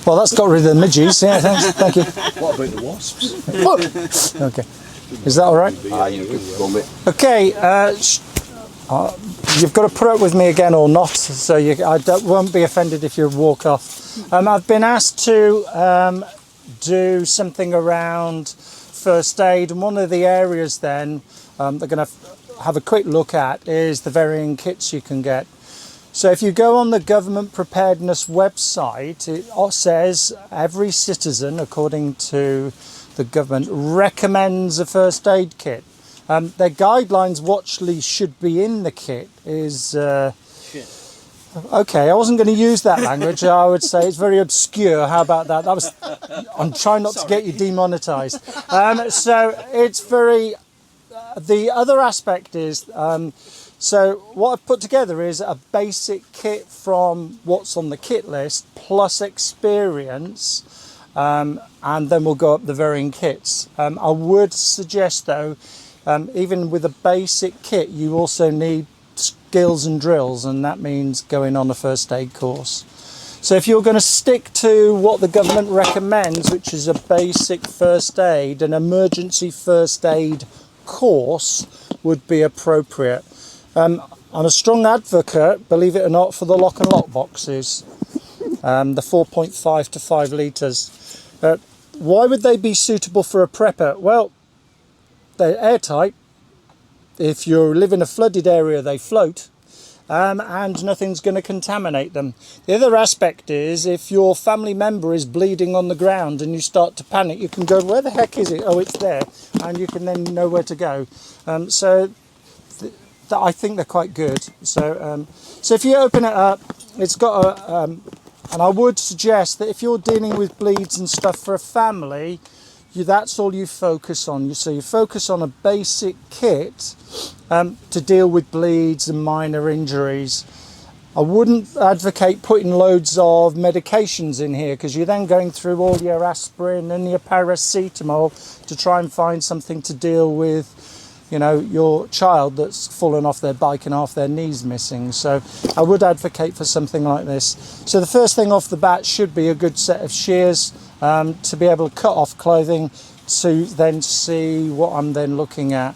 Well, that's got rid of the midges. Yeah, thanks. Thank you. What about the wasps? Okay. Is that all right? Okay. You've got to put up with me again or not, so I won't be offended if you walk off. I've been asked to do something around first aid, and one of the areas then they're going to have a quick look at is the varying kits you can get. So if you go on the government preparedness website, it says every citizen, according to the government, recommends a first aid kit. Their guidelines what actually should be in the kit is... Okay, I wasn't going to use that language. I would say it's very obscure. How about that? I'm trying not to get you demonetised. So it's very... the other aspect is... so what I've put together is a basic kit from what's on the kit list, plus experience, and then we'll go up the varying kits. I would suggest, though, even with a basic kit, you also need skills and drills, and that means going on a first aid course. So if you're going to stick to what the government recommends, which is a basic first aid, an emergency first aid course would be appropriate. I'm a strong advocate, believe it or not, for the lock and lock boxes, the 4.5 to 5 litres. Why would they be suitable for a prepper? Well, they're airtight. If you live in a flooded area, they float, and nothing's going to contaminate them. The other aspect is if your family member is bleeding on the ground and you start to panic, you can go, where the heck is it? Oh, it's there, and you can then know where to go. So I think they're quite good. So if you open it up, it's got a, and I would suggest that if you're dealing with bleeds and stuff for a family, that's all you focus on. So you focus on a basic kit to deal with bleeds and minor injuries. I wouldn't advocate putting loads of medications in here, because you're then going through all your aspirin and your paracetamol to try and find something to deal with, you know, your child that's fallen off their bike and half their knees missing. So I would advocate for something like this. So the first thing off the bat should be a good set of shears to be able to cut off clothing, to then see what I'm then looking at.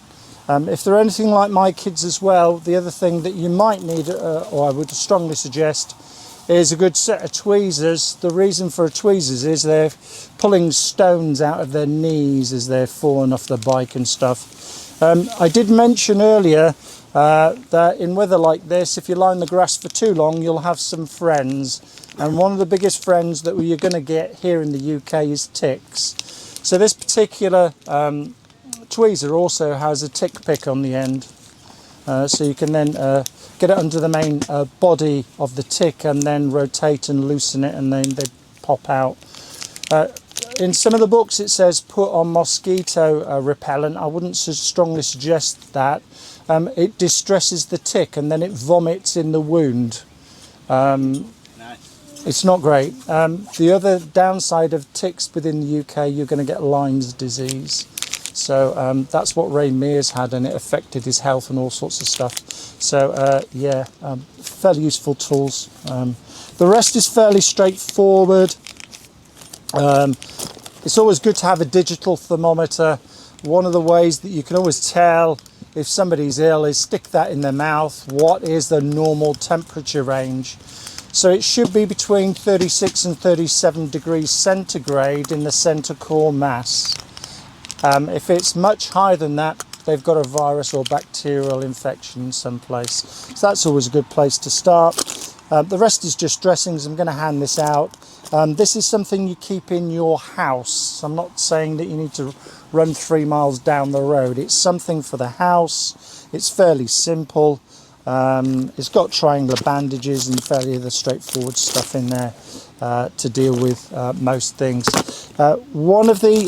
If they're anything like my kids as well, the other thing that you might need, or I would strongly suggest, is a good set of tweezers. The reason for tweezers is they're pulling stones out of their knees as they're falling off the bike and stuff. I did mention earlier that in weather like this, if you lie in the grass for too long, you'll have some friends. And one of the biggest friends that you're going to get here in the UK is ticks. So this particular tweezer also has a tick pick on the end. So you can then get it under the main body of the tick and then rotate and loosen it, and then they pop out. In some of the books it says put on mosquito repellent. I wouldn't strongly suggest that. It distresses the tick and then it vomits in the wound. It's not great. The other downside of ticks within the UK, you're going to get Lyme's disease. So that's what Ray Mears had, and it affected his health and all sorts of stuff. So fairly useful tools. The rest is fairly straightforward. It's always good to have a digital thermometer. One of the ways that you can always tell if somebody's ill is stick that in their mouth. What is the normal temperature range? So it should be between 36 and 37 degrees centigrade in the centre core mass. If it's much higher than that, they've got a virus or bacterial infection someplace. So that's always a good place to start. The rest is just dressings. I'm going to hand this out. This is something you keep in your house. I'm not saying that you need to run 3 miles down the road. It's something for the house. It's fairly simple. It's got triangular bandages and fairly the straightforward stuff in there to deal with most things. One of the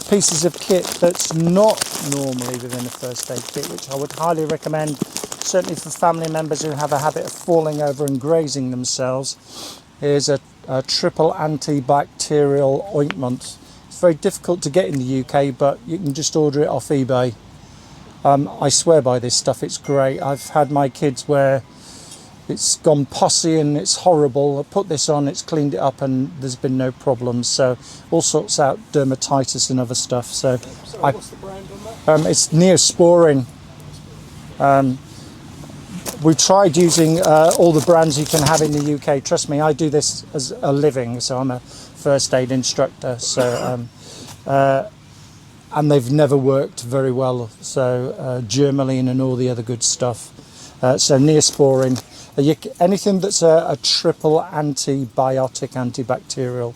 pieces of kit that's not normally within a first aid kit, which I would highly recommend, certainly for family members who have a habit of falling over and grazing themselves, is a triple antibacterial ointment. It's very difficult to get in the UK, but you can just order it off eBay. I swear by this stuff, it's great. I've had my kids where it's gone possy and it's horrible. I put this on, it's cleaned it up, and there's been no problems. So all sorts out dermatitis and other stuff. So what's the brand on that? it's Neosporin. We've tried using all the brands you can have in the UK. Trust me, I do this as a living, so I'm a first aid instructor. So and they've never worked very well. So Germaline and all the other good stuff. So Neosporin, anything that's a triple antibiotic, antibacterial.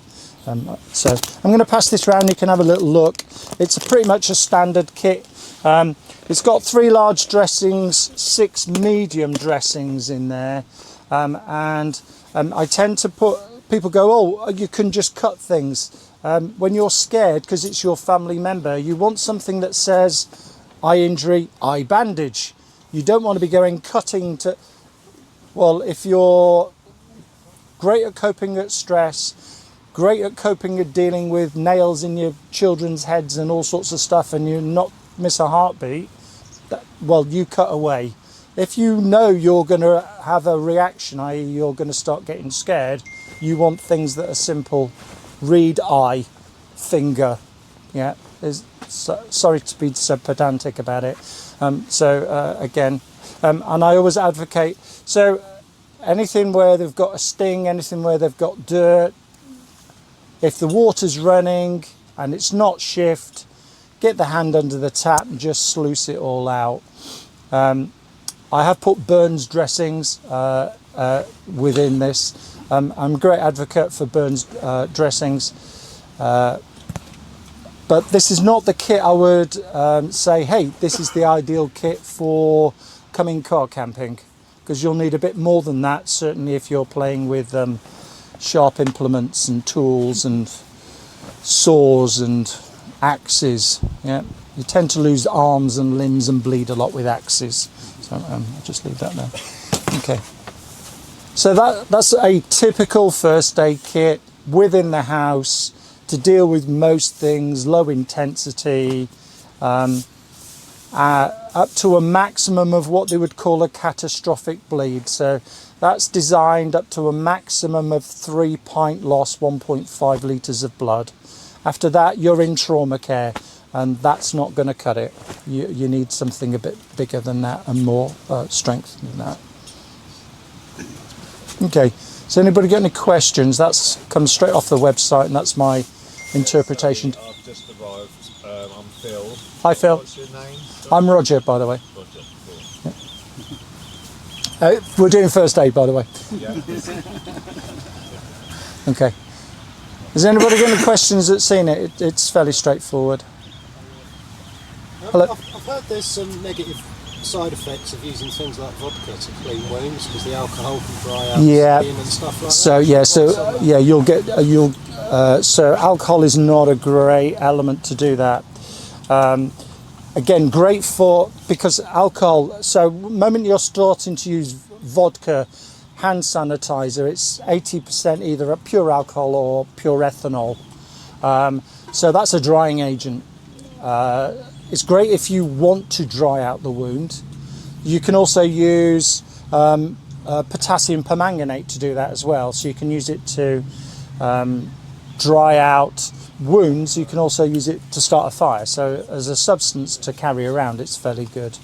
So I'm going to pass this round. You can have a little look. It's pretty much a standard kit. It's got 3 large dressings, 6 medium dressings in there, and I tend to put. People go, oh, you can just cut things. When you're scared because it's your family member, you want something that says eye injury, eye bandage. You don't want to be going cutting to. Well, if you're great at coping at stress, great at coping at dealing with nails in your children's heads and all sorts of stuff, and you not miss a heartbeat, well, you cut away. If you know you're going to have a reaction, i.e. you're going to start getting scared, you want things that are simple. Read, eye, finger. Yeah, sorry to be so pedantic about it. Again, and I always advocate, so anything where they've got a sting, anything where they've got dirt, if the water's running and it's not shift, get the hand under the tap and just sluice it all out. I have put Burns dressings within this. I'm a great advocate for Burns dressings. But this is not the kit I would say, hey, this is the ideal kit for coming car camping, because you'll need a bit more than that, certainly if you're playing with sharp implements and tools and saws and axes. Yeah, you tend to lose arms and limbs and bleed a lot with axes. So I'll just leave that there. Okay. So that's a typical first aid kit within the house to deal with most things, low intensity, up to a maximum of what they would call a catastrophic bleed. So that's designed up to a maximum of 3 pint loss, 1.5 litres of blood. After that, you're in trauma care, and that's not going to cut it. You need something a bit bigger than that and more strength than that. Okay, so anybody got any questions? That's come straight off the website, and that's my interpretation. I've just arrived. I'm Phil. Hi, Phil. What's your name? I'm Roger, by the way. Rodger. Cool. Yeah. We're doing first aid, by the way. Yeah. Okay. Has anybody got any questions that's seen it? It's fairly straightforward. Hello. I've heard there's some negative side effects of using things like vodka to clean wounds because the alcohol can dry out skin and stuff like so, that. You'll get so alcohol is not a great element to do that. Again, great because alcohol. So, the moment you're starting to use vodka hand sanitizer, it's 80% either pure alcohol or pure ethanol. So that's a drying agent. It's great if you want to dry out the wound. You can also use potassium permanganate to do that as well. So you can use it to dry out wounds. You can also use it to start a fire. So as a substance to carry around, it's fairly good.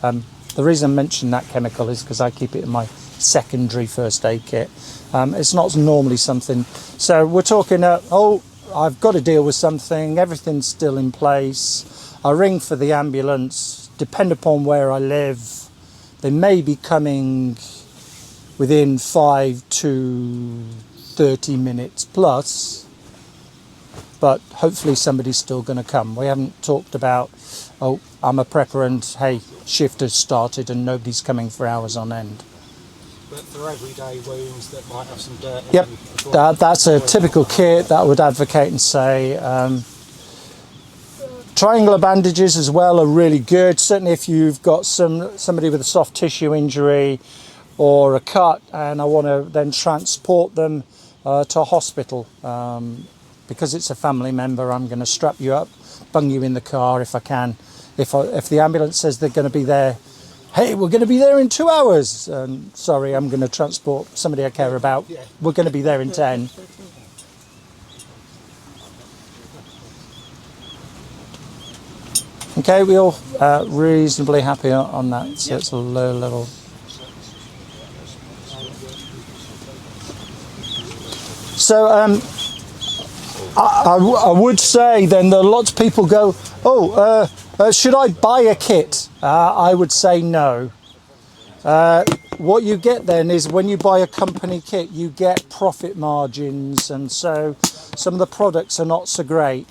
The reason I mention that chemical is because I keep it in my secondary first aid kit. It's not normally something. So we're talking, I've got to deal with something, everything's still in place. I ring for the ambulance, depend upon where I live. They may be coming within 5 to 30 minutes plus, but hopefully somebody's still going to come. We haven't talked about, I'm a prepper and hey, shift has started and nobody's coming for hours on end. But for everyday wounds that might have some dirt in Yep, them, that's a typical kit that I would advocate and say. Triangular bandages as well are really good. Certainly if you've got somebody with a soft tissue injury or a cut and I want to then transport them to a hospital. Because it's a family member, I'm going to strap you up, bung you in the car if I can. If the ambulance says they're going to be there hey, we're going to be there in 2 hours. Sorry, I'm going to transport somebody I care about. We're going to be there in 10. Okay, we all reasonably happy on that, so it's a low level. So I would say then that lots of people go, oh, should I buy a kit? I would say no. What you get then is when you buy a company kit, you get profit margins, and so some of the products are not so great.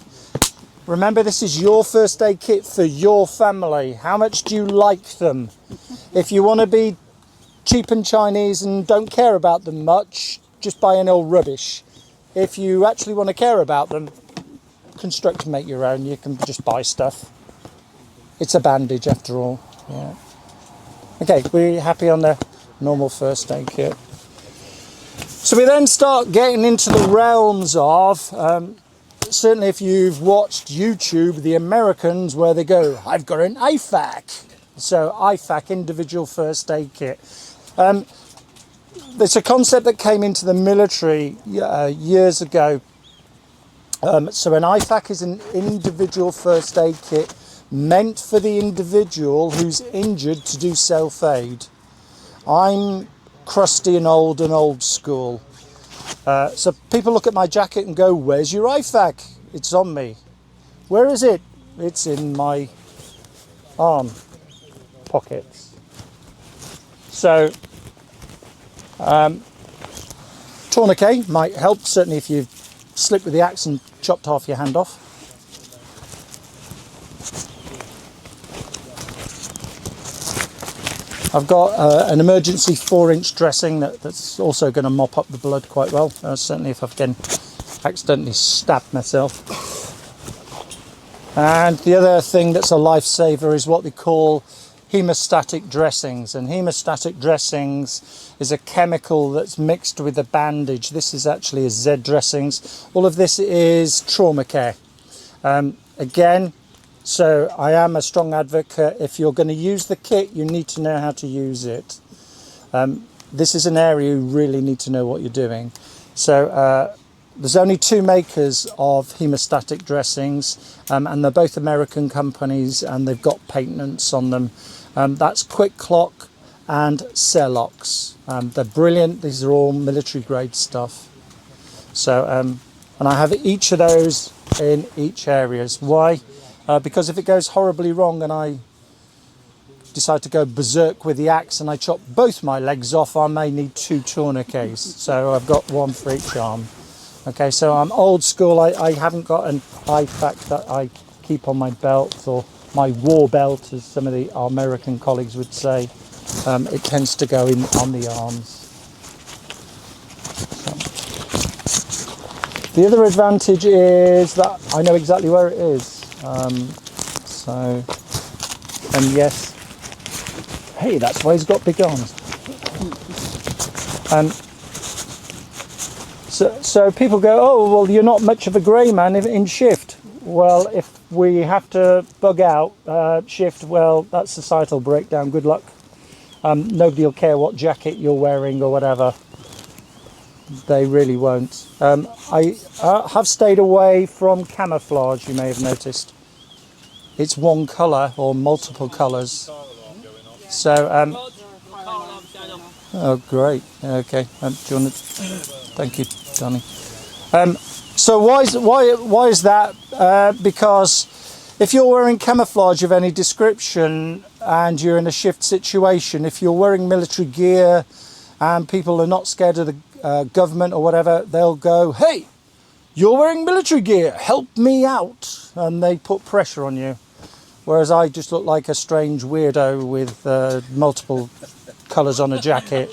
Remember, this is your first aid kit for your family. How much do you like them? If you want to be cheap and Chinese and don't care about them much, just buy an old rubbish. If you actually want to care about them, construct and make your own. You can just buy stuff. It's a bandage after all. Yeah. Okay, we're happy on the normal first aid kit. So we then start getting into the realms of, certainly if you've watched YouTube, the Americans, where they go, I've got an IFAK. So IFAK, individual first aid kit. It's a concept that came into the military years ago. So an IFAK is an individual first aid kit meant for the individual who's injured to do self-aid. I'm crusty and old school. So people look at my jacket and go, where's your IFAK? It's on me. Where is it? It's in my arm pockets. So tourniquet might help, certainly if you've slipped with the axe and chopped half your hand off. I've got an emergency 4-inch dressing that's also going to mop up the blood quite well, certainly if I've accidentally stabbed myself. And the other thing that's a lifesaver is what they call hemostatic dressings, and hemostatic dressings is a chemical that's mixed with a bandage. This is actually a Z dressings. All of this is trauma care. Again, so I am a strong advocate. If you're going to use the kit, you need to know how to use it. This is an area you really need to know what you're doing. So there's only 2 makers of hemostatic dressings, and they're both American companies, and they've got patents on them. That's Quick Clock and Celox. They're brilliant. These are all military grade stuff. So, and I have each of those in each areas. Why? Because if it goes horribly wrong and I decide to go berserk with the axe and I chop both my legs off, I may need 2 tourniquets. So I've got 1 for each arm. Okay, so I'm old school. I haven't got an IFAK that I keep on my belt, or my war belt, as some of our American colleagues would say. It tends to go in on the arms. So. The other advantage is that I know exactly where it is. And yes, hey, that's why he's got big arms. So people go, oh, well, you're not much of a grey man in shift. Well, if we have to bug out shift, well, that societal breakdown, good luck. Nobody will care what jacket you're wearing or whatever. They really won't. I have stayed away from camouflage, you may have noticed. It's one colour or multiple colours. So, oh, great. Okay. Do you want to... Thank you, Johnny. So why is that? Because if you're wearing camouflage of any description and you're in a shift situation, if you're wearing military gear and people are not scared of the government or whatever, they'll go, hey, you're wearing military gear, help me out. And they put pressure on you. Whereas I just look like a strange weirdo with multiple colours on a jacket.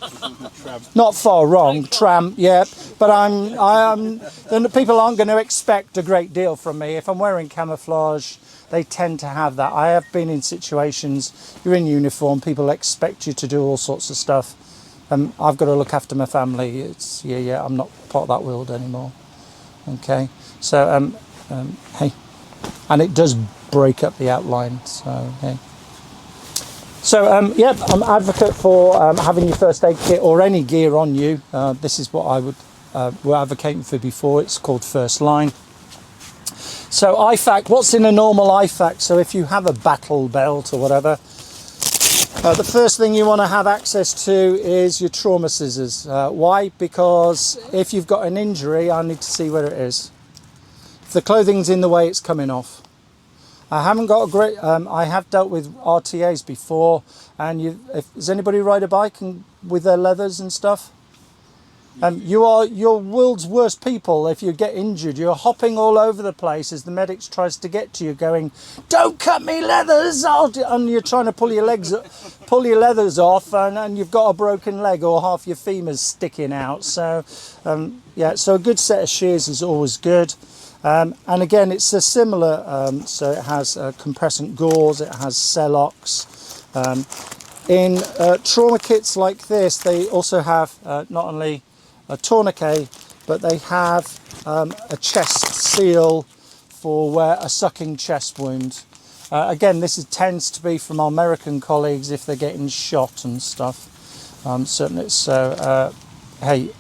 Not far wrong, tramp, yeah. But then the people aren't going to expect a great deal from me. If I'm wearing camouflage, they tend to have that. I have been in situations, you're in uniform, people expect you to do all sorts of stuff. I've got to look after my family. It's, yeah, I'm not part of that world anymore. Okay, so, hey. And it does break up the outline, so, hey. So, yep, I'm an advocate for having your first aid kit or any gear on you. This is what I would were advocating for before. It's called First Line. So IFAC, what's in a normal IFAC? So if you have a battle belt or whatever, the first thing you want to have access to is your trauma scissors. Why? Because if you've got an injury, I need to see where it is. If the clothing's in the way, it's coming off. I haven't got a great, I have dealt with RTAs before, and does anybody ride a bike with their leathers and stuff? You are your world's worst people if you get injured. You're hopping all over the place as the medics tries to get to you, going, "Don't cut me leathers!" And you're trying to pull your leathers off, and you've got a broken leg or half your femur's sticking out. So, yeah, so a good set of shears is always good. And again, it's a similar. So it has compressant gauze, it has Celox. In trauma kits like this, they also have not only a tourniquet, but they have a chest seal for a sucking chest wound. Again, this tends to be from our American colleagues if they're getting shot and stuff. Certainly, so hey,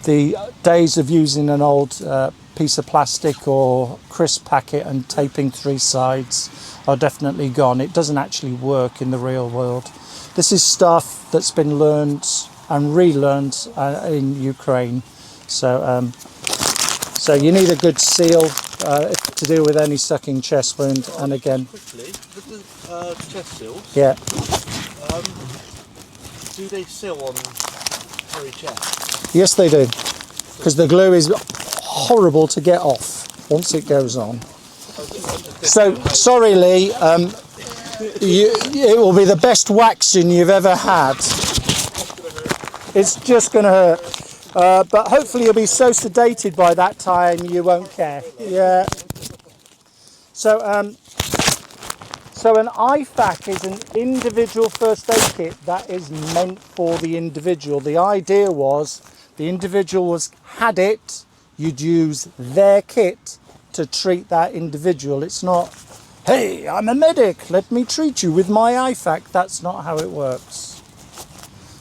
the days of using an old piece of plastic or crisp packet and taping 3 sides are definitely gone. It doesn't actually work in the real world. This is stuff that's been learned and relearned in Ukraine. So, so you need a good seal to deal with any sucking chest wound. And again, quickly, with the chest seals, yeah. Do they seal on hairy chest? Yes, they do, because the glue is horrible to get off once it goes on. So, sorry, Lee. It will be the best waxing you've ever had. It's just going to hurt. But hopefully you'll be so sedated by that time you won't care. Yeah. So, so an IFAC is an individual first aid kit that is meant for the individual. The idea was the individual had it, you'd use their kit to treat that individual. It's not, "Hey, I'm a medic, let me treat you with my IFAC." That's not how it works.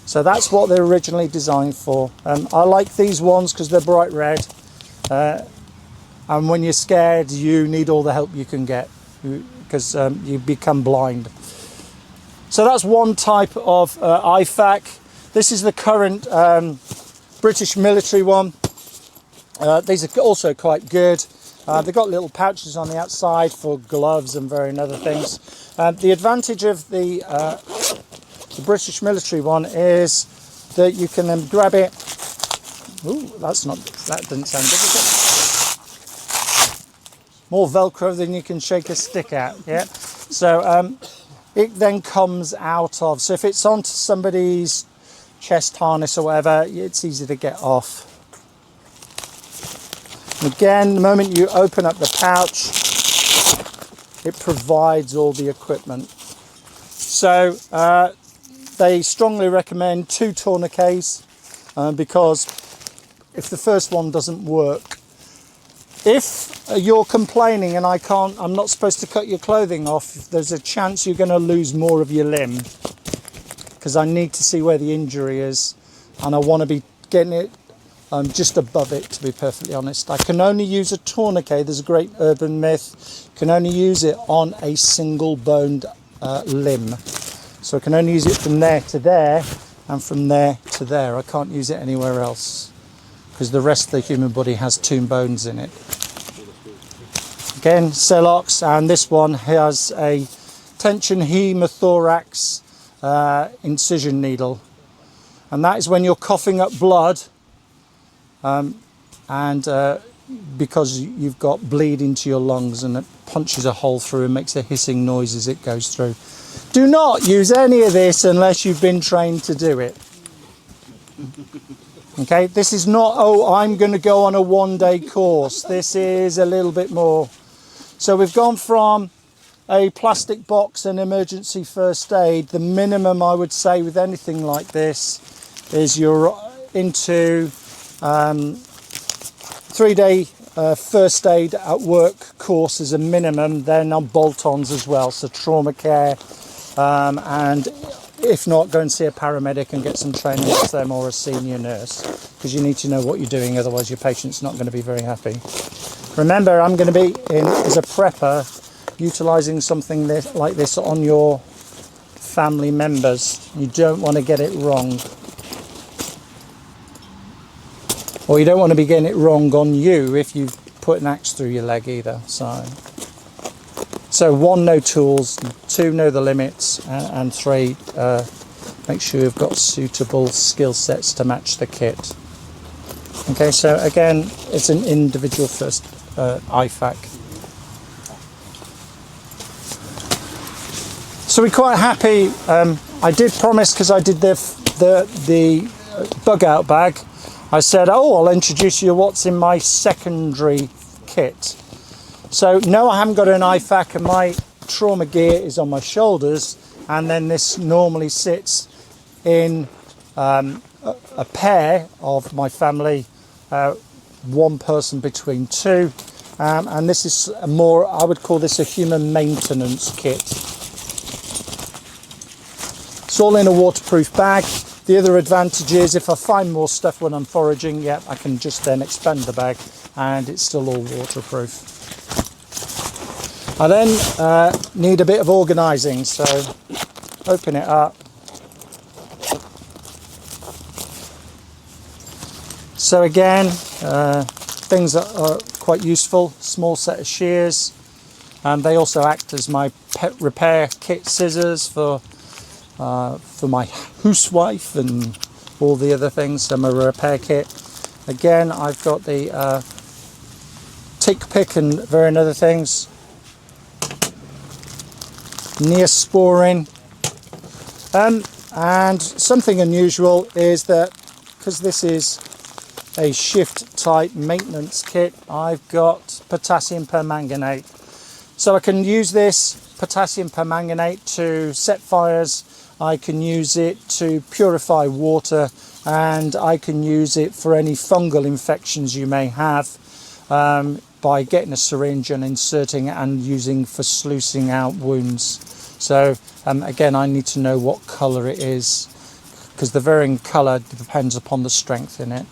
So that's what they're originally designed for. I like these ones because they're bright red. And when you're scared, you need all the help you can get because you become blind. So that's one type of IFAC. This is the current British military one. These are also quite good. They've got little pouches on the outside for gloves and various other things. The advantage of the British military one is that you can then grab it. Ooh, that didn't sound good, did it? More Velcro than you can shake a stick at, yeah? So it then comes out of, so if it's onto somebody's chest harness or whatever, it's easy to get off. Again, the moment you open up the pouch, it provides all the equipment. So they strongly recommend 2 tourniquets because if the first one doesn't work, if you're complaining and I'm not supposed to cut your clothing off, there's a chance you're going to lose more of your limb because I need to see where the injury is and I want to be getting it just above it, to be perfectly honest. I can only use a tourniquet. There's a great urban myth. You can only use it on a single boned limb. So I can only use it from there to there and from there to there. I can't use it anywhere else because the rest of the human body has 2 bones in it. Again, Celox, and this one has a tension hemothorax incision needle. And that is when you're coughing up blood because you've got bleed into your lungs and it punches a hole through and makes a hissing noise as it goes through. Do not use any of this unless you've been trained to do it. Okay, this is not, oh, I'm going to go on a 1-day course. This is a little bit more. So we've gone from a plastic box and emergency first aid. The minimum I would say with anything like this is you're into 3-day first aid at work course as a minimum, then on bolt-ons as well. So trauma care, and if not, go and see a paramedic and get some training with them or a senior nurse, because you need to know what you're doing, otherwise your patient's not going to be very happy. Remember, I'm going to be in as a prepper utilising something like this on your family members. You don't want to get it wrong. Or you don't want to be getting it wrong on you if you put an axe through your leg either. So 1, know tools, 2, know the limits, and 3, make sure you've got suitable skill sets to match the kit. Okay, so again, it's an individual first IFAK. So we're quite happy. I did promise, because I did the bug out bag, I said, oh, I'll introduce you to what's in my secondary kit. So no, I haven't got an IFAK, and my trauma gear is on my shoulders, and then this normally sits in a pair of my family, 1 person between 2, and this is more, I would call this a human maintenance kit. It's all in a waterproof bag. The other advantage is if I find more stuff when I'm foraging, yeah, I can just then expand the bag and it's still all waterproof. I then need a bit of organising, so open it up. So again, things that are quite useful, small set of shears, and they also act as my pet repair kit scissors for my housewife and all the other things, so my repair kit. Again, I've got the tick pick and various other things. Neosporin. And something unusual is that, because this is a shift type maintenance kit, I've got potassium permanganate. So I can use this potassium permanganate to set fires, I can use it to purify water, and I can use it for any fungal infections you may have, by getting a syringe and inserting it and using for sluicing out wounds. So again, I need to know what colour it is, because the varying colour depends upon the strength in it.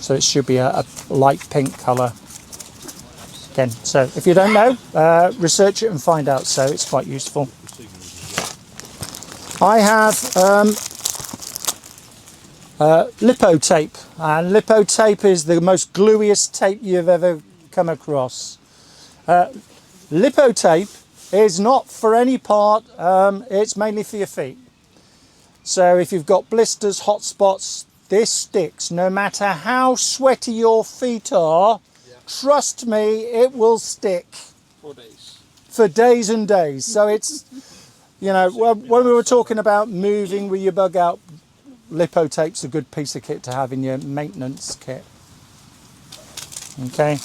So it should be a light pink colour. Again, so if you don't know, research it and find out, so it's quite useful. I have lipo tape, and lipo tape is the most gluiest tape you've ever come across. Lipo tape is not for any part, it's mainly for your feet. So if you've got blisters, hot spots, this sticks. No matter how sweaty your feet are, trust me, it will stick. For days. For days and days. So it's, you know, when we were talking about moving with your bug out, lipo tape's a good piece of kit to have in your maintenance kit. Okay.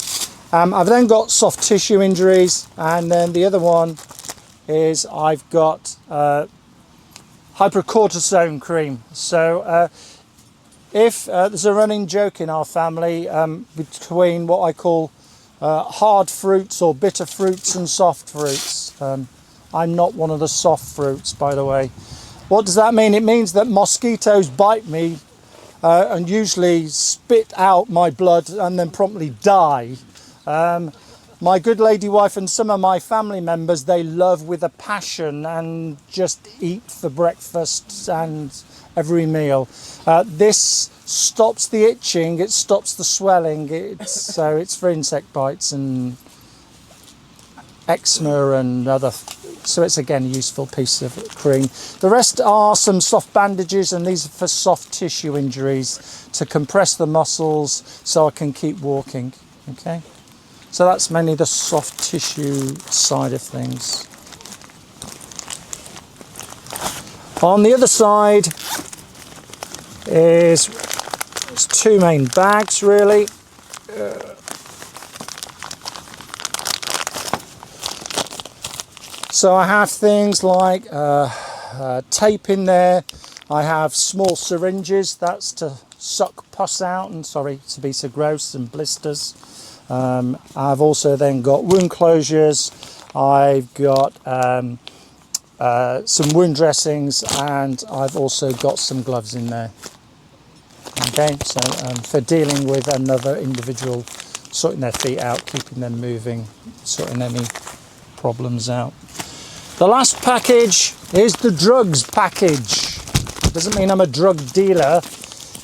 I've then got soft tissue injuries, and then the other one is I've got hypercortisone cream. So if there's a running joke in our family between what I call hard fruits or bitter fruits and soft fruits. I'm not one of the soft fruits, by the way. What does that mean? It means that mosquitoes bite me and usually spit out my blood and then promptly die. My good lady wife and some of my family members, they love with a passion and just eat for breakfast and every meal. This stops the itching, it stops the swelling, so it's for insect bites and eczema and other, so it's again a useful piece of cream. The rest are some soft bandages, and these are for soft tissue injuries to compress the muscles so I can keep walking. Okay, so that's mainly the soft tissue side of things. On the other side is two main bags really. So I have things like tape in there. I have small syringes, that's to suck pus out, and sorry to be so gross, and blisters. I've also then got wound closures. I've got some wound dressings, and I've also got some gloves in there. Okay, so for dealing with another individual, sorting their feet out, keeping them moving, sorting any problems out. The last package is the drugs package. Doesn't mean I'm a drug dealer.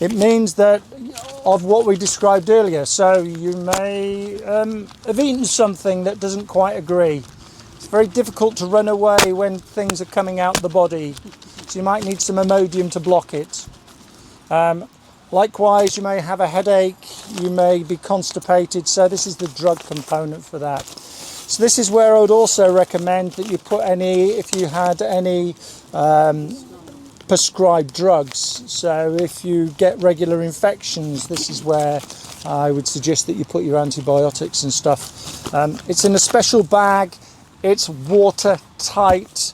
It means that of what we described earlier. So you may have eaten something that doesn't quite agree. It's very difficult to run away when things are coming out the body. So you might need some Imodium to block it. Likewise, you may have a headache, you may be constipated, so this is the drug component for that. So this is where I would also recommend that you put any, if you had any prescribed drugs. So if you get regular infections, this is where I would suggest that you put your antibiotics and stuff. It's in a special bag, it's watertight,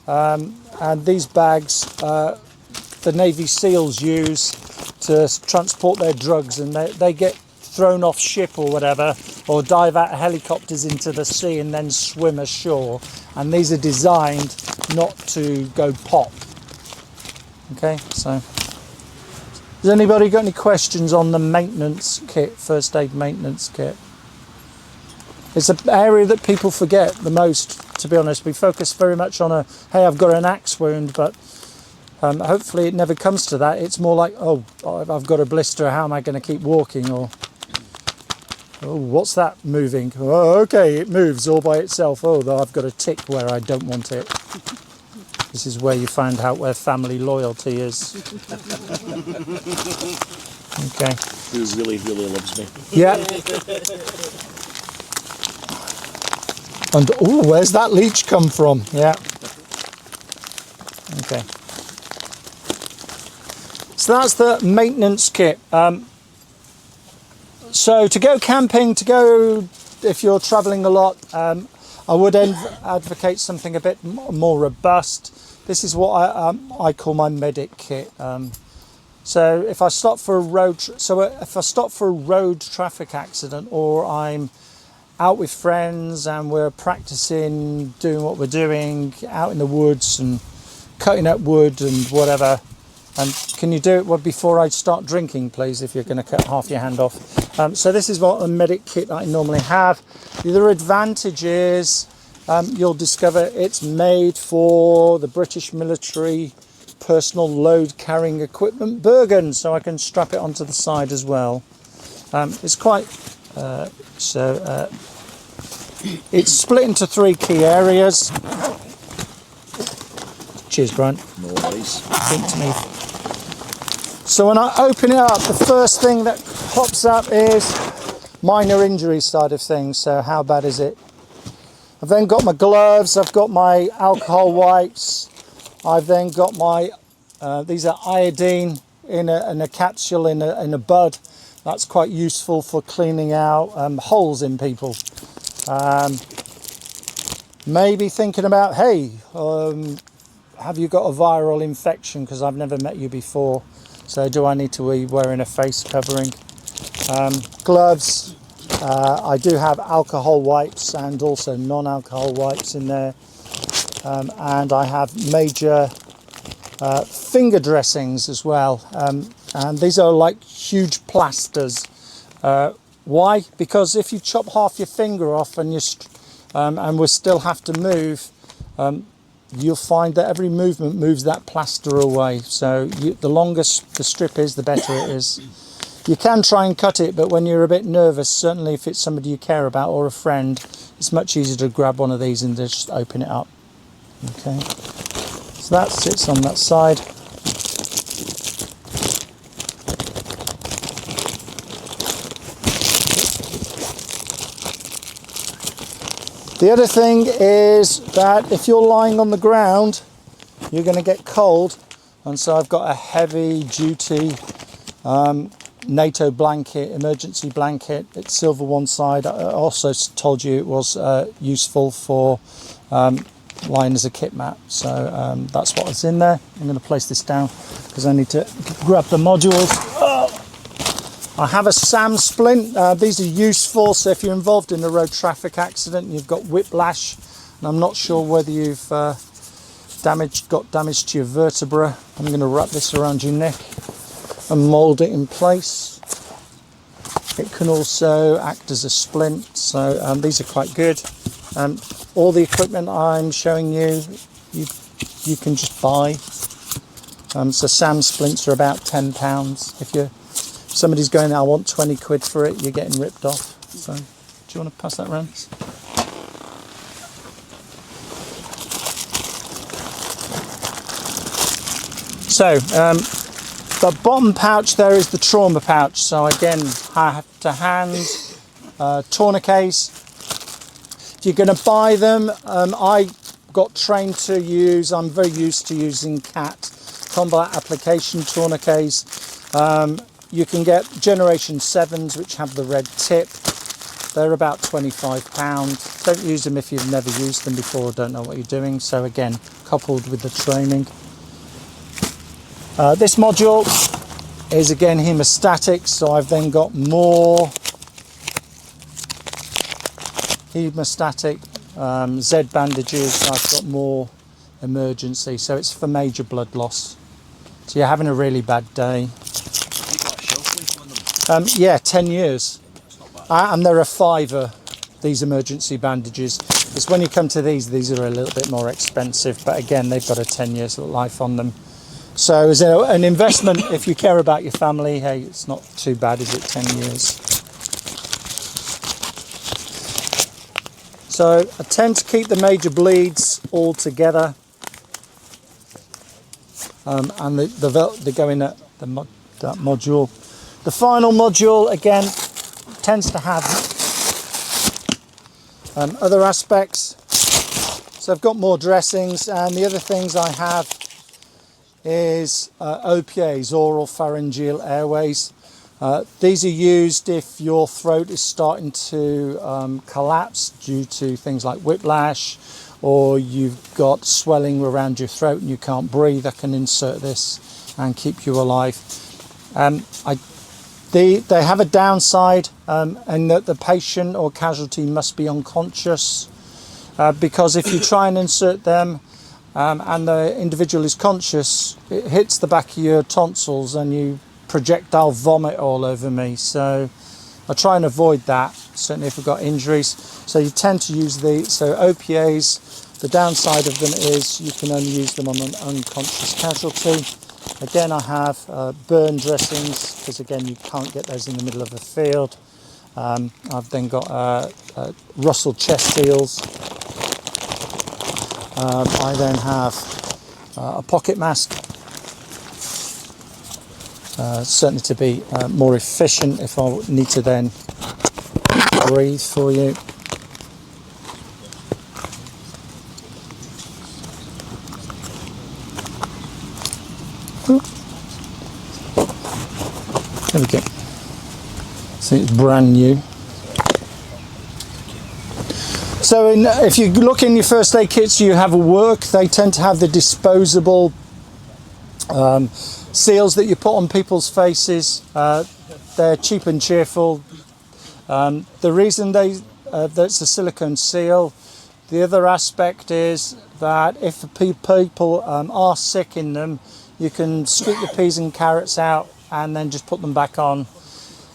and these bags the Navy SEALs use to transport their drugs, and they get thrown off ship or whatever, or dive out of helicopters into the sea and then swim ashore, and these are designed not to go pop. Okay, so has anybody got any questions on the maintenance kit, first aid maintenance kit? It's an area that people forget the most, to be honest. We focus very much on hey, I've got an axe wound, but hopefully it never comes to that. It's more like, oh, I've got a blister, how am I going to keep walking? Or, oh, what's that moving? Oh, okay, it moves all by itself. Oh, I've got a tick where I don't want it. This is where you find out where family loyalty is. Okay. Who really, really loves me. Yeah. And, oh, where's that leech come from? Yeah. Okay. So that's the maintenance kit. So to go camping, if you're traveling a lot, I would advocate something a bit more robust. This is what I call my medic kit. So if I stop for a road traffic accident, or I'm out with friends and we're practicing doing what we're doing out in the woods and cutting up wood and whatever. And can you do it before I start drinking, please, if you're going to cut half your hand off? So this is what a medic kit I normally have. The other advantage is you'll discover it's made for the British military personal load carrying equipment Bergen, so I can strap it onto the side as well. It's quite it's split into 3 key areas. Cheers, Brian. No worries. Think to me. So when I open it up, the first thing that pops up is minor injury side of things. So how bad is it? I've then got my gloves, I've got my alcohol wipes, I've then got my, these are iodine in a capsule in a bud. That's quite useful for cleaning out holes in people. Maybe thinking about, hey, have you got a viral infection, because I've never met you before, so do I need to be wearing a face covering? Gloves, I do have alcohol wipes and also non-alcohol wipes in there, and I have major finger dressings as well, and these are like huge plasters. Why? Because if you chop half your finger off and we still have to move, you'll find that every movement moves that plaster away. So the longer the strip is, the better it is. You can try and cut it, but when you're a bit nervous, certainly if it's somebody you care about or a friend, it's much easier to grab one of these and just open it up. Okay, so that sits on that side. The other thing is that if you're lying on the ground, you're going to get cold, and so I've got a heavy duty NATO blanket, emergency blanket. It's silver one side. I also told you it was useful for lying as a kit mat, so that's what is in there. I'm going to place this down because I need to grab the modules. Oh. I have a SAM splint. These are useful, so if you're involved in a road traffic accident and you've got whiplash, and I'm not sure whether you've got damage to your vertebra, I'm going to wrap this around your neck and mould it in place. It can also act as a splint, so these are quite good. All the equipment I'm showing you, you can just buy. So SAM splints are about £10. If somebody's going, I want 20 quid for it, you're getting ripped off. So, do you want to pass that around? So, the bottom pouch there is the trauma pouch. So again, hand tourniquets. If you're going to buy them, I got trained to use, I'm very used to using CAT, combat application tourniquets. You can get generation 7s which have the red tip. They're about £25. Don't use them if you've never used them before or don't know what you're doing. So again, coupled with the training. This module is again hemostatic, so I've then got more hemostatic Z bandages. I've got more emergency, so it's for major blood loss. So you're having a really bad day. Yeah, 10 years. And they're a £5, these emergency bandages. Because when you come to these are a little bit more expensive, but again, they've got a 10 years life on them. So as an investment, if you care about your family, hey, it's not too bad, is it, 10 years? So I tend to keep the major bleeds all together. And they go in that module. The final module, again, tends to have other aspects. So I've got more dressings, and the other things I have is OPAs, oral pharyngeal airways. These are used if your throat is starting to collapse due to things like whiplash, or you've got swelling around your throat and you can't breathe. I can insert this and keep you alive. They have a downside, and that the patient or casualty must be unconscious, because if you try and insert them and the individual is conscious, it hits the back of your tonsils and you projectile vomit all over me. So I try and avoid that, certainly if we've got injuries. So you tend to use these. So OPAs, the downside of them is you can only use them on an unconscious casualty. Again, I have burn dressings, because again you can't get those in the middle of a field. I've then got Russell chest seals. I then have a pocket mask, certainly to be more efficient if I need to then breathe for you. There we go. So it's brand new. So if you look in your first aid kits you have a work, they tend to have the disposable seals that you put on people's faces. They're cheap and cheerful. The reason that's a silicone seal, the other aspect is that if people are sick in them, you can scoop the peas and carrots out and then just put them back on.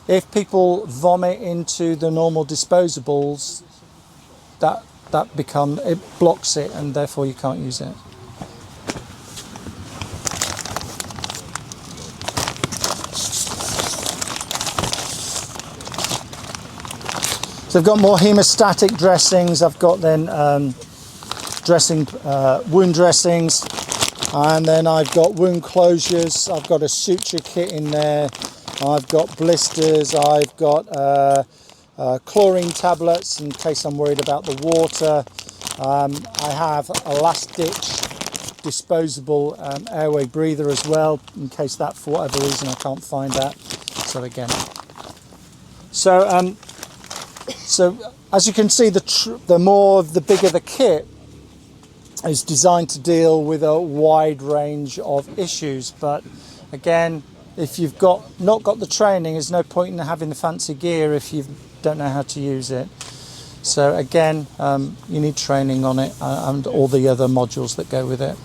If people vomit into the normal disposables, it blocks it, and therefore you can't use it. So I've got more hemostatic dressings. I've got then wound dressings, and then I've got wound closures. I've got a suture kit in there. I've got blisters. I've got chlorine tablets in case I'm worried about the water. I have a last ditch disposable airway breather as well, in case that for whatever reason I can't find that. So again, so as you can see, the bigger the kit is designed to deal with a wide range of issues. But again, if you've not got the training, there's no point in having the fancy gear if you don't know how to use it. So again, you need training on it and all the other modules that go with it.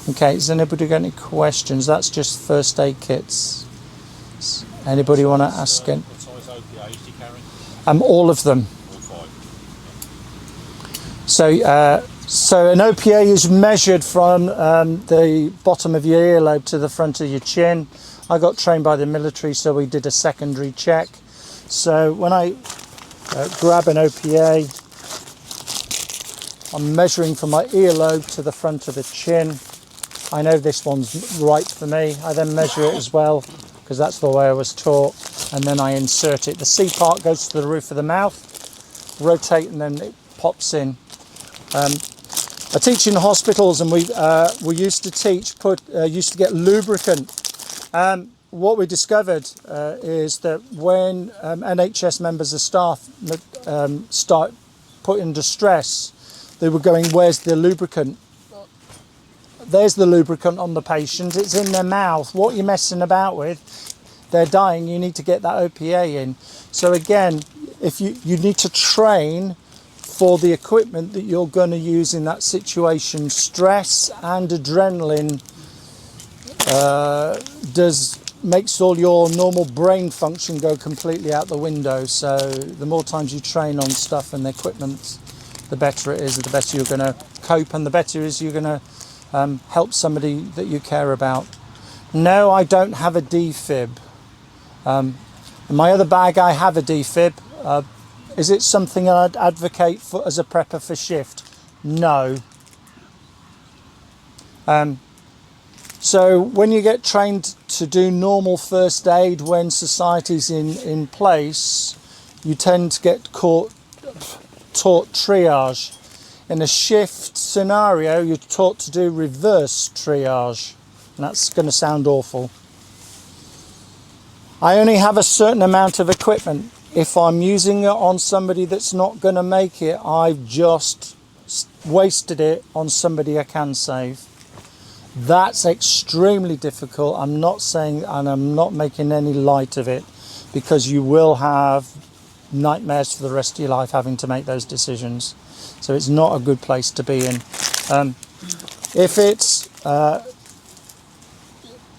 Okay, has anybody got any questions? That's just first aid kits. Anybody want to ask it? What size OPAs do you carry? All of them. All 5. So an OPA is measured from the bottom of your earlobe to the front of your chin. I got trained by the military, so we did a secondary check. So when I grab an OPA, I'm measuring from my earlobe to the front of the chin. I know this one's right for me. I then measure it as well, because that's the way I was taught, and then I insert it. The C part goes to the roof of the mouth, rotate, and then it pops in. I teach in hospitals, and we used to used to get lubricant. What we discovered is that when NHS members of staff start put in distress, they were going, "Where's the lubricant?" There's the lubricant on the patient. It's in their mouth. What are you messing about with? They're dying. You need to get that OPA in. So again, if you need to train for the equipment that you're going to use in that situation. Stress and adrenaline makes all your normal brain function go completely out the window. So the more times you train on stuff and the equipment, the better it is, the better you're going to cope, and the better is you're going to help somebody that you care about. No, I don't have a defib. In my other bag I have a defib. Is it something I'd advocate for as a prepper for shift? No. So when you get trained to do normal first aid when society's in place, you tend to get taught triage. In a shift scenario, you're taught to do reverse triage, and that's going to sound awful. I only have a certain amount of equipment. If I'm using it on somebody that's not going to make it, I've just wasted it on somebody I can save. That's extremely difficult. I'm not saying, and I'm not making any light of it, because you will have nightmares for the rest of your life having to make those decisions. So it's not a good place to be in. If it's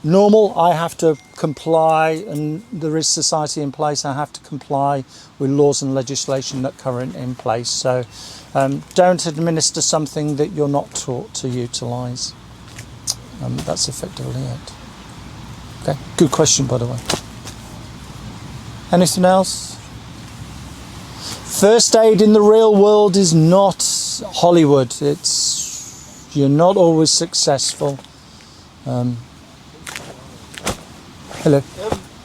normal, I have to comply, and there is society in place. I have to comply with laws and legislation that are current in place. So don't administer something that you're not taught to utilise. That's effectively it. Okay, good question, by the way. Anything else? First aid in the real world is not Hollywood. You're not always successful. Hello.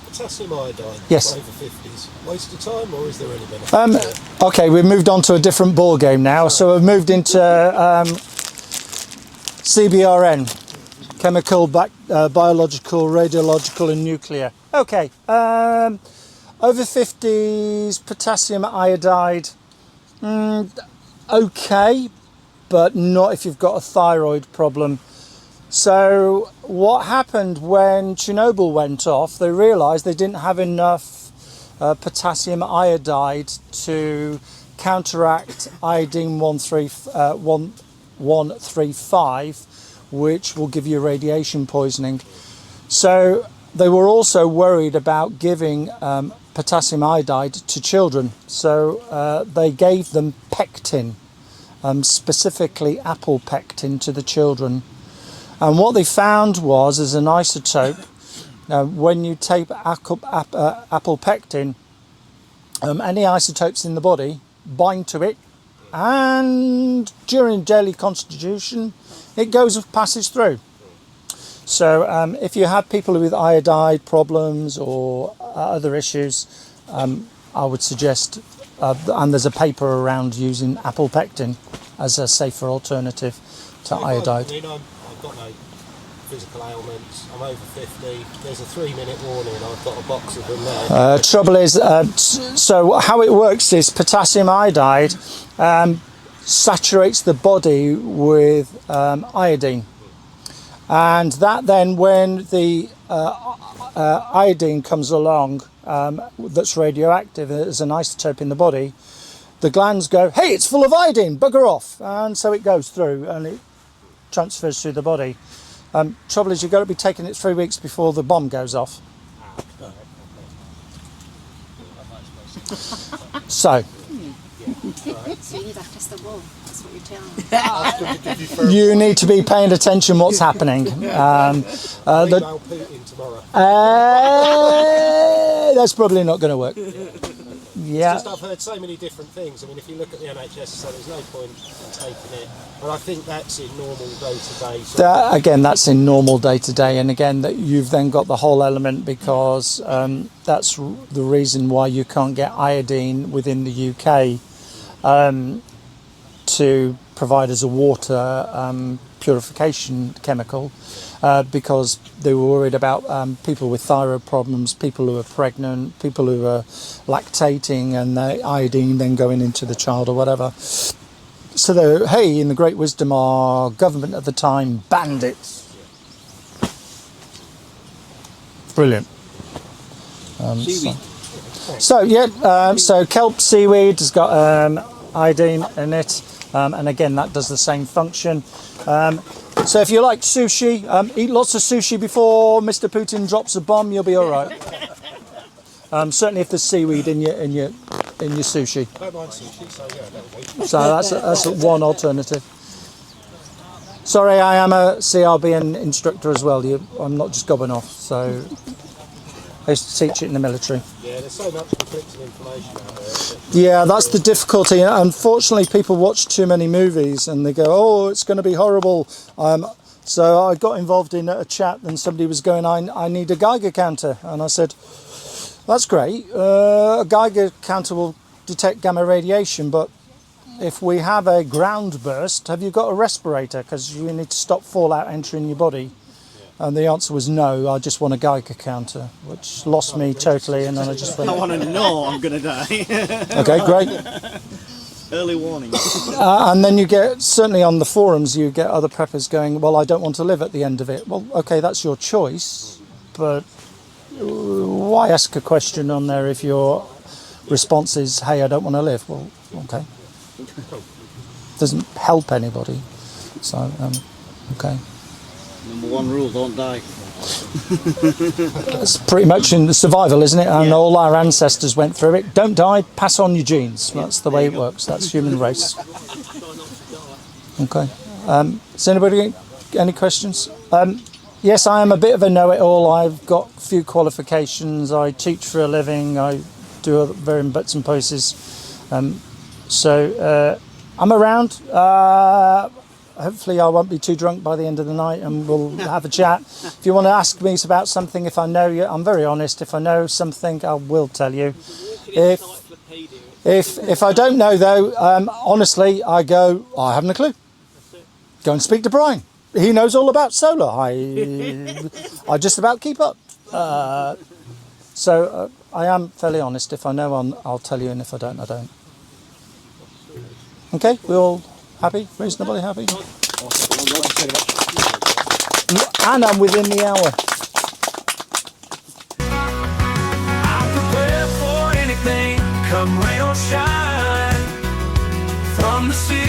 Potassium iodine. Yes. Over 50s. Waste of time, or is there any benefit? Okay, we've moved on to a different ball game now. So we've moved into CBRN, chemical, biological, radiological, and nuclear. Okay. Over 50s, potassium iodide, okay, but not if you've got a thyroid problem. So what happened when Chernobyl went off, they realised they didn't have enough potassium iodide to counteract iodine 135, which will give you radiation poisoning. So they were also worried about giving potassium iodide to children, so they gave them pectin, specifically apple pectin, to the children. And what they found was, as an isotope, when you take apple pectin, any isotopes in the body bind to it, and during daily constitution, it passes through. So if you have people with iodide problems or other issues, I would suggest, and there's a paper around using apple pectin as a safer alternative to iodide. I've got no physical ailments, I'm over 50, there's a 3-minute warning, I've got a box of them there. Trouble is, so how it works is potassium iodide saturates the body with iodine. And that then, when the iodine comes along, that's radioactive, as an isotope in the body, the glands go, hey, it's full of iodine, bugger off. And so it goes through and it transfers through the body. Trouble is, you've got to be taking it 3 weeks before the bomb goes off. So, So you need to test the wall. That's what you're telling me. you need to be paying attention what's happening. Email Putin tomorrow. That's probably not going to work. Yeah. Just I've heard so many different things. I mean, if you look at the NHS, so there's no point in taking it. And I think that's in normal day-to-day. Again, that's in normal day-to-day. And again, that you've then got the whole element because that's the reason why you can't get iodine within the UK to provide as a water purification chemical because they were worried about people with thyroid problems, people who are pregnant, people who are lactating and the iodine then going into the child or whatever. So in the great wisdom our government at the time banned it. Brilliant. So kelp seaweed has got iodine in it. And again, that does the same function. So if you like sushi, eat lots of sushi before Mr. Putin drops a bomb. You'll be all right. Certainly, if there's seaweed in your sushi. I don't mind sushi, so yeah, that'll be. So that's one alternative. Sorry, I am a CRBN instructor as well. I'm not just gobbing off. So I used to teach it in the military. Yeah, there's so much conflicting information out there. Yeah, that's the difficulty. Unfortunately, people watch too many movies and they go, "Oh, it's going to be horrible." So I got involved in a chat and somebody was going, I need a Geiger counter. And I said, that's great. A Geiger counter will detect gamma radiation, but if we have a ground burst, have you got a respirator? Because you need to stop fallout entering your body. And the answer was no, I just want a Geiger counter, which lost me totally. And then I just went, I want to know I'm going to die. okay, great. Early warning. And then you get, certainly on the forums, you get other preppers going, well, I don't want to live at the end of it. Well, okay, that's your choice, but why ask a question on there if your response is, hey, I don't want to live? Well, okay. Doesn't help anybody. So, okay. Number one rule, don't die. It's pretty much in the survival, isn't it? And all our ancestors went through it. Don't die, pass on your genes. That's the way it works. That's human race. Okay. Does anybody any questions? Yes, I am a bit of a know-it-all. I've got a few qualifications. I teach for a living. I do varying bits and pieces. So I'm around. Hopefully I won't be too drunk by the end of the night and we'll have a chat. If you want to ask me about something, if I know you, I'm very honest. If I know something, I will tell you. If I don't know though, honestly, I haven't a clue. Go and speak to Brian. He knows all about solar. I just about keep up. So I am fairly honest. If I know, I'll tell you, and if I don't, I don't. Okay, we all happy? Reasonably happy? And I'm within the hour. I'm prepared for anything, come rain or shine. From the sea